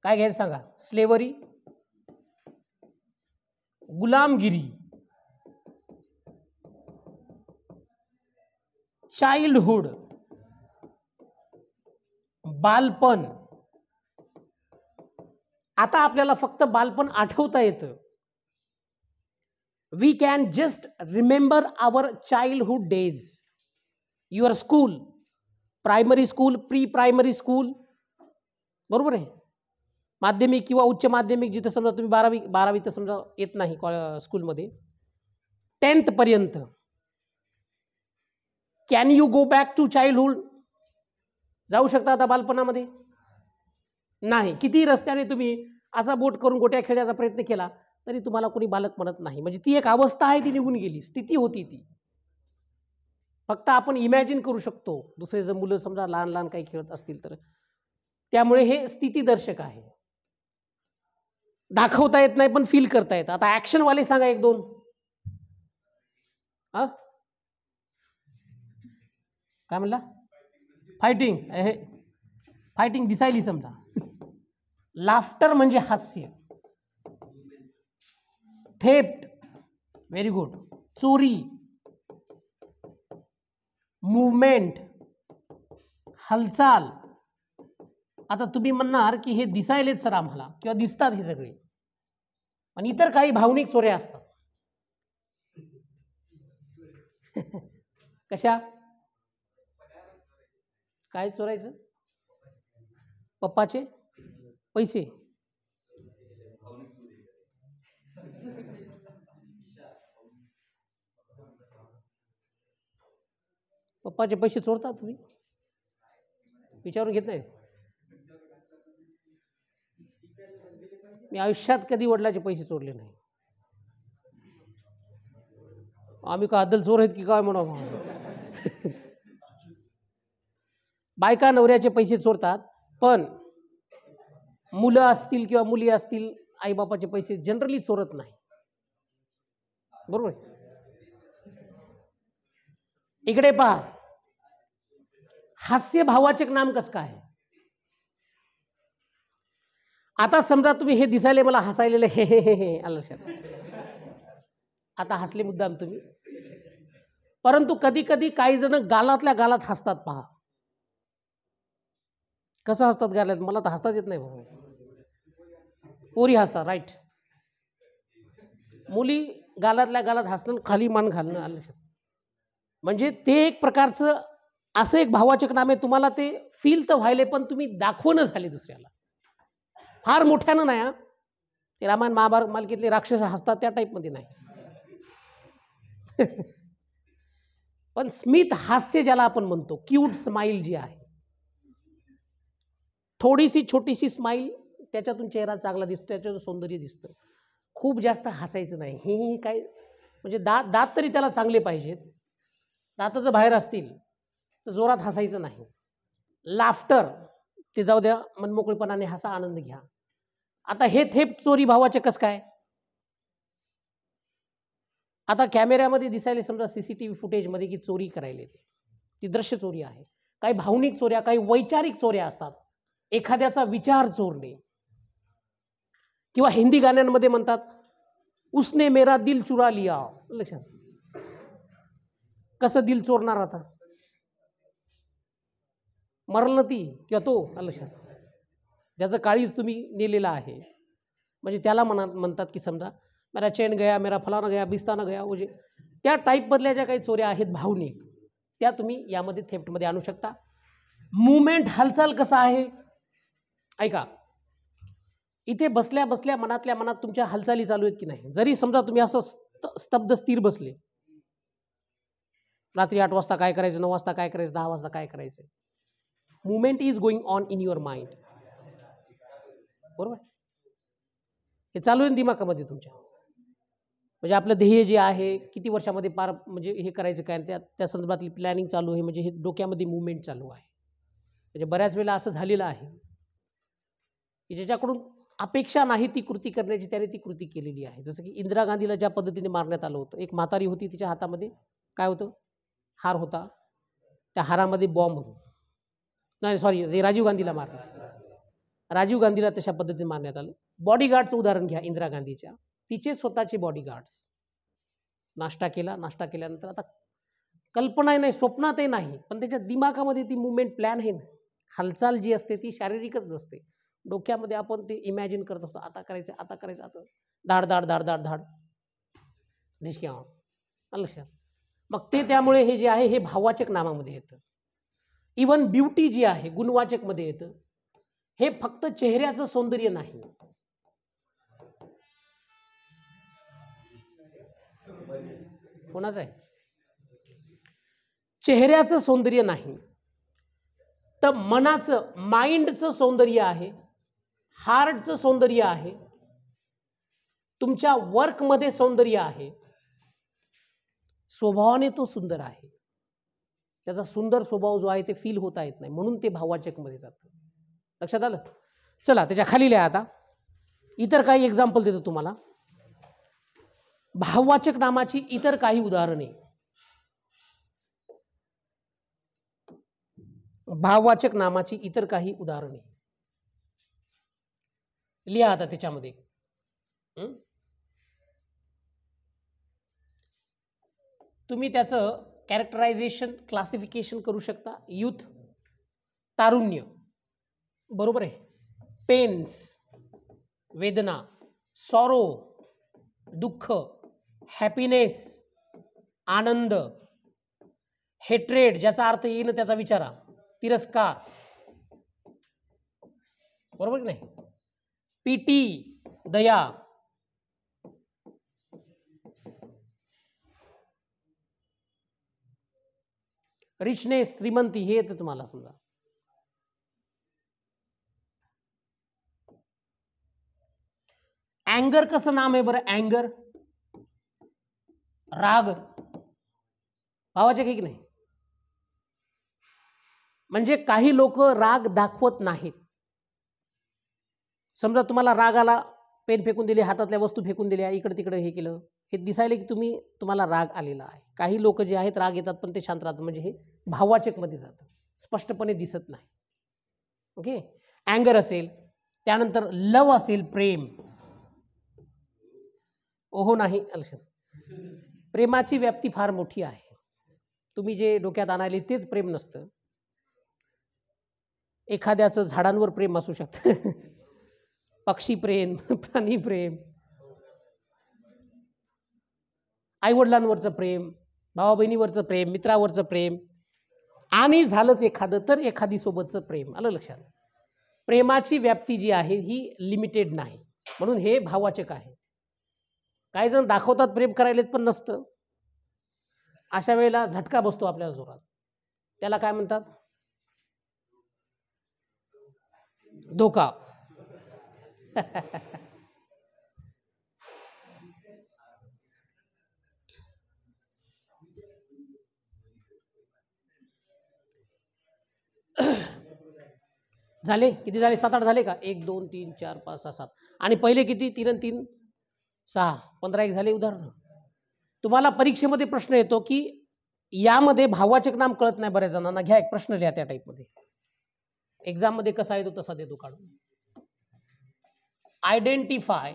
काय घ्यायचं सांगा, स्लेव्हरी, गुलामगिरी, चाइल्डहुड, बालपण. आता आपल्याला फक्त बालपण आठवता येतं. We can just remember our childhood days. Your school, primary school, pre primary school, बरोबर आहे. माध्यमिक किंवा उच्च माध्यमिक, जिथं समजा तुम्ही 12वी तर समजा येत नाही स्कूलमध्ये, 10th पर्यंत. Can you go back to childhood, जाऊ शकता आता बालपणामध्ये? नाही. किती रस्त्याने तुम्ही असा बोट करून गोट्या खेळण्याचा प्रयत्न केला तरी तुम्हाला कोणी बालक म्हणत नाही. म्हणजे ती एक अवस्था आहे, ती निघून गेली, स्थिती होती ती. फक्त आपण इमॅजिन करू शकतो, दुसरे जर मुलं समजा लहान लहान काही खेळत असतील तर. त्यामुळे हे स्थितीदर्शक आहे. दाखवता येत नाही पण फील करता येतं. आता ऍक्शन वाले सांगा 1-2. काय म्हणला? फायटिंग. फायटिंग दिसायली समजा. लाफ्टर म्हणजे हास्य. थेफ्ट, व्हेरी गुड, चोरी. मूवमेंट, हालचाल. आता तुम्ही म्हणणार की हे दिसायलेच सर आम्हाला, किंवा दिसतात हे सगळे, आणि इतर काही भावनिक चोऱ्या असतात. कशा? काय चोरायचं? पप्पाचे पैसे. पप्पाचे पैसे चोरता तुम्ही? विचारून घेत नाही? मी आयुष्यात कधी वडिलांचे पैसे चोरले नाही. आम्ही का अद्दल चोर आहेत की काय म्हणा. बायका नवऱ्याचे पैसे चोरतात, पण मुलं असतील किंवा मुली असतील, आईबापाचे पैसे जनरली चोरत नाही, बरोबर? इकडे पहा, हास्य भावाचक नाम कसं काय? आता समजा तुम्ही हे दिसायले मला हसायलेले, हे हे हे हे आलं लक्षात. आता हसले मुद्दाम तुम्ही, परंतु कधी कधी काही जण गालातल्या गालात हसतात. पहा कसं हसतात गालात. मला तर हसताच येत नाही भाऊ. पोरी हसतात, राईट. मुली गालातल्या गालात हसणं, खाली मान घालणं, आलं लक्षात. म्हणजे ते एक प्रकारचं असं एक भावाचक नाम आहे. तुम्हाला ते फील तर व्हायले, पण तुम्ही दाखवणं झाले दुसऱ्याला. फार मोठ्यानं नाही. ते रामायण महाभारत मालिकेतले राक्षस हसतात त्या टाईपमध्ये नाही. पण स्मित हास्य ज्याला आपण म्हणतो, क्यूट स्माइल जी आहे, थोडीशी छोटीशी स्माइल, त्याच्यातून चेहरा चांगला दिसतो, त्याच्यातून सौंदर्य दिसतं. खूप जास्त हसायचं नाही. हे काय म्हणजे दात तरी त्याला चांगले पाहिजेत. दात जर बाहेर असतील तर जोरात हसायचं नाही. लाफ्टर, ते जाऊ द्या, मनमोकळेपणाने हसा, आनंद घ्या. आता हे थेफ्ट, चोरी भावाचे कसं काय? आता कॅमेऱ्यामध्ये दिसायला समजा CCTV फुटेजमध्ये की चोरी करायला येते, ती दृश्य चोरी आहे. काही भावनिक चोऱ्या, काही वैचारिक चोऱ्या असतात, एखाद्याचा विचार चोरणे. किंवा हिंदी गाण्यांमध्ये म्हणतात उसने मेरा दिल चुरा लिया. लक्षात, कसं दिल चोरणार आता, मरल ना ती किंवा तो. लक्षात, ज्याचं काळीज तुम्ही नेलेला आहे, म्हणजे त्याला म्हणतात की समजा मेरा चैन गया, मेरा फलाना गया, बिस्ताना गया. म्हणजे त्या टाईपमधल्या ज्या काही चोऱ्या आहेत भावनिक, त्या तुम्ही यामध्ये थेफ्टमध्ये आणू शकता. मुवमेंट, हालचाल कसा आहे ऐका. इथे बसल्या बसल्या मनातल्या मनात तुमच्या हालचाली चालू आहेत की नाही. जरी समजा तुम्ही असं स्तब्ध स्थिर बसले, रात्री 8 वाजता काय करायचं, 9 वाजता काय करायचं, 10 वाजता काय करायचं, movement is going on in your mind. बरोबर, हे चालू आहे दिमागामध्ये तुमच्या. म्हणजे आपलं ध्येय जे आहे किती वर्षामध्ये पार, म्हणजे हे करायचं काय, त्या संदर्भातली प्लॅनिंग चालू आहे. म्हणजे हे डोक्यामध्ये मुवमेंट चालू आहे. म्हणजे बऱ्याच वेळेला असं झालेलं आहे की ज्याच्याकडून अपेक्षा नाही ती कृती करण्याची त्याने ती कृती केलेली आहे. जसं की इंदिरा गांधीला ज्या पद्धतीने मारण्यात आलं होतं. एक म्हातारी होती, तिच्या हातामध्ये काय होतं, हार होता, त्या हारामध्ये बॉम्ब होता. नाही सॉरी, राजीव गांधीला मारलं. राजीव गांधीला तशा पद्धतीने मारण्यात आलं. बॉडीगार्डचं उदाहरण घ्या इंदिरा गांधीच्या, तिचे स्वतःचे बॉडीगार्ड्स. नाश्ता केला, नाश्ता केल्यानंतर आता कल्पनाही नाही, स्वप्नातही नाही, पण त्याच्या दिमागामध्ये ती मुवमेंट प्लॅन आहे ना. हालचाल जी असते ती शारीरिकच नसते, डोक्यामध्ये आपण ते इमॅजिन करत असतो, आता करायचं, आता करायचं, आता धाड धाड धाड धाड धाड डिस्क्या. लक्षात, मग ते त्यामुळे हे जे आहे हे भाववाचक नामामध्ये येतं. इवन ब्युटी जी आहे गुणवाचकमध्ये येतं. हे फक्त चेहऱ्याचं सौंदर्य नाही, कोणाचं आहे, चेहऱ्याचं सौंदर्य नाही, तर मनाचं, माइंडचं सौंदर्य आहे, हार्टचं सौंदर्य आहे, तुमच्या वर्कमध्ये सौंदर्य आहे, स्वभावाने तो सुंदर आहे. त्याचा सुंदर स्वभाव जो आहे ते फील होता येत नाही, म्हणून ते भाववाचकमध्ये जातं. लक्षात आलं. चला त्याच्या खाली लिहा. आता इतर काही एक्झाम्पल देतो तुम्हाला. भाववाचक नामाची इतर काही उदाहरणे. भाववाचक नामाची इतर काही उदाहरणे लिहा आता त्याच्यामध्ये. तुम्ही त्याचं कॅरेक्टरायझेशन, क्लासिफिकेशन करू शकता. युथ, तारुण्य, बरोबर आहे, पेन्स, वेदना, सॉरो, दुःख, हॅपीनेस, आनंद, हेट्रेड ज्याचा अर्थ येईन त्याचा विचारा, तिरस्कार, बरोबर की नाही, पीटी, दया, रिचनेस, श्रीमंती, हे येतं तुम्हाला. समजा अँगर कसं नाम आहे बरं, अँगर, राग, भावाचे काही की नाही. म्हणजे काही लोक राग दाखवत नाहीत. समजा तुम्हाला राग आला, पेन फेकून दिले, हातातल्या वस्तू फेकून दिल्या, इकडे तिकडे हे केलं, हे दिसायला की तुम्हाला राग आलेला आहे. काही लोक जे आहेत राग येतात पण ते शांत राहतात, म्हणजे हे भाववाचक मध्ये जातं, स्पष्टपणे दिसत नाही. ओके, अँगर असेल, त्यानंतर लव असेल, प्रेम. ओहो नाही, प्रेमाची व्याप्ती फार मोठी आहे. तुम्ही जे डोक्यात आणायले तेच प्रेम नसतं. एखाद्याचं झाडांवर प्रेम असू शकतं, पक्षी प्रेम, प्राणी प्रेम, आईवडिलांवरचं प्रेम, भावा बहिणीवरचं प्रेम, मित्रावरचं प्रेम, आणि झालंच एखादं तर एखादी सोबतचं प्रेम. आलं लक्षात. प्रेमाची व्याप्ती जी आहे ही लिमिटेड नाही, म्हणून हे भाववाचक आहे. काही जण दाखवतात प्रेम करायलेत पण नसतं, अशा वेळेला झटका बसतो आपल्याला जोरात. त्याला काय म्हणतात, धोका. झाले किती झाले, 7-8 झाले का, 1 2 3 4 5 6 7. आणि पहिले किती, 3 आणि 3 6, 15 एक झाले उदाहरण. तुम्हाला परीक्षेमध्ये प्रश्न येतो की यामध्ये भाववाचक नाम कळत नाही बऱ्याच जणांना, घ्या एक प्रश्न लिहा त्या टाईपमध्ये, एक्झाम मध्ये कसा येतो तसा देतो काढून. Identify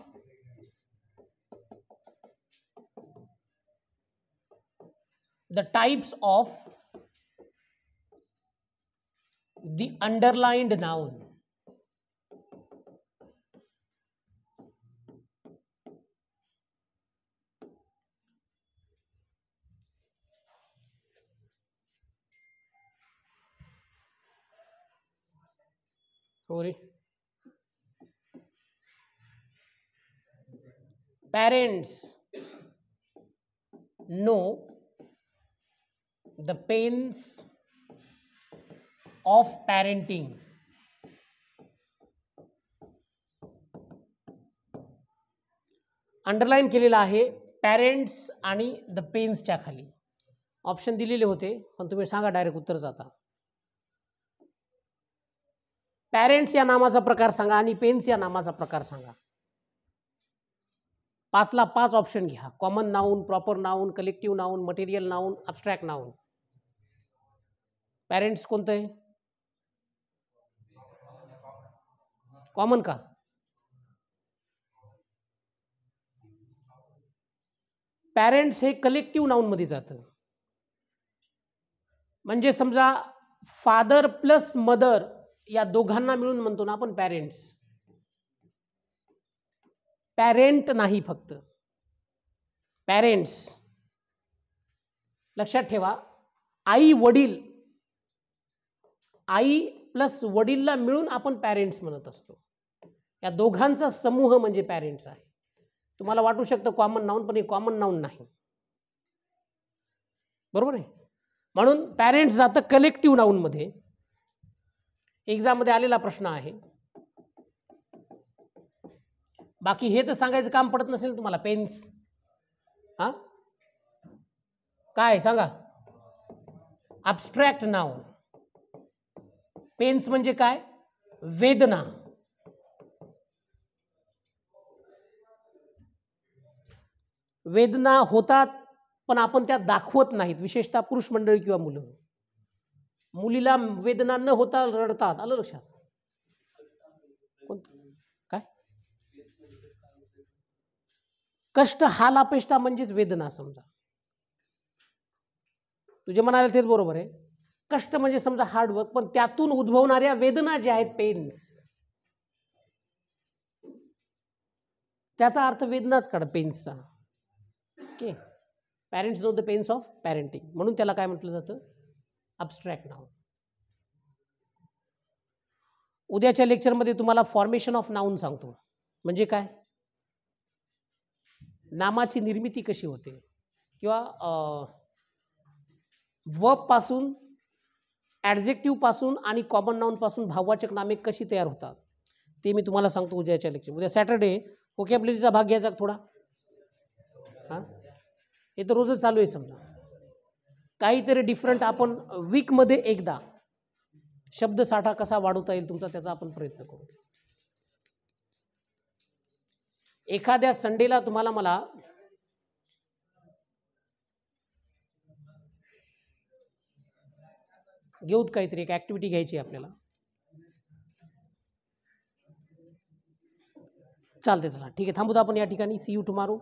the types of the underlined noun. Sorry. Parents know the pains of parenting. Underline केलेला आहे पॅरेंट्स आणि द पेन्सच्या खाली. ऑप्शन दिलेले होते पण तुम्ही सांगा डायरेक्ट उत्तर जाता. पॅरेंट्स या नामाचा प्रकार सांगा आणि पेन्स या नामाचा प्रकार सांगा. 5 ला 5 ऑप्शन घ्या. Common noun, proper noun, collective noun, material noun, abstract noun. Parents कोणतं आहे? कॉमन का? पॅरेंट्स हे कलेक्टिव्ह नाउन मध्ये जातं. म्हणजे समजा फादर प्लस मदर या दोघांना मिळून म्हणतो ना आपण पॅरेंट्स. पॅरेंट नाही, फक्त पॅरेंट्स. लक्षात ठेवा, आई वडील, आई प्लस वडीलला मिळून आपण पॅरेंट्स म्हणत असतो. या दोघांचा समूह म्हणजे पॅरेंट्स आहे. तुम्हाला वाटू शकतं कॉमन नाउन, पण हे कॉमन नाउन नाही. बरोबर आहे. म्हणून पॅरेंट्स जातं कलेक्टिव्ह नाउन मध्ये. एक्झाम मध्ये आलेला प्रश्न आहे. बाकी हे तर सांगायचं काम पडत नसेल तुम्हाला. पेन्स हा काय सांगा? अब्स्ट्रॅक्ट नाउन. पेन्स म्हणजे काय? वेदना. वेदना होतात पण आपण त्या दाखवत नाहीत, विशेषतः पुरुष मंडळी किंवा मुलं. मुलीला वेदना न होता रडतात. आलं लक्षात? काय? कष्ट, हाल, अपेष्टा म्हणजेच वेदना. समजा तुझे म्हणाले तेच बरोबर आहे. कष्ट म्हणजे समजा हार्डवर्क, पण त्यातून उद्भवणाऱ्या वेदना ज्या आहेत पेन्स, त्याचा अर्थ वेदनाच काढ पेन्सचा. Okay. Parents know the pains of parenting, म्हणून त्याला काय म्हटलं जातं? Abstract noun. उद्याच्या लेक्चरमध्ये तुम्हाला फॉर्मेशन ऑफ नाउन सांगतो. म्हणजे काय? नामाची निर्मिती कशी होते, किंवा वर्ब पासून, ॲडजेक्टिव्ह पासून आणि कॉमन नाउन पासून भाववाचक नामे कशी तयार होतात ते मी तुम्हाला सांगतो उद्याच्या लेक्चर. उद्या सॅटर्डे, व्होकॅब्युलरीचा भाग घ्यायचा थोडा. हां, हे तर रोजच चालू आहे. समजा काहीतरी डिफरंट आपण वीकमध्ये एकदा शब्दसाठा कसा वाढवता येईल तुमचा, त्याचा आपण प्रयत्न करू. एखाद्या संडेला तुम्हाला मला घेऊत काहीतरी एक ऍक्टिव्हिटी घ्यायची आपल्याला. चालते, चला ठीक आहे, थांबूत आपण या ठिकाणी. See you tomorrow.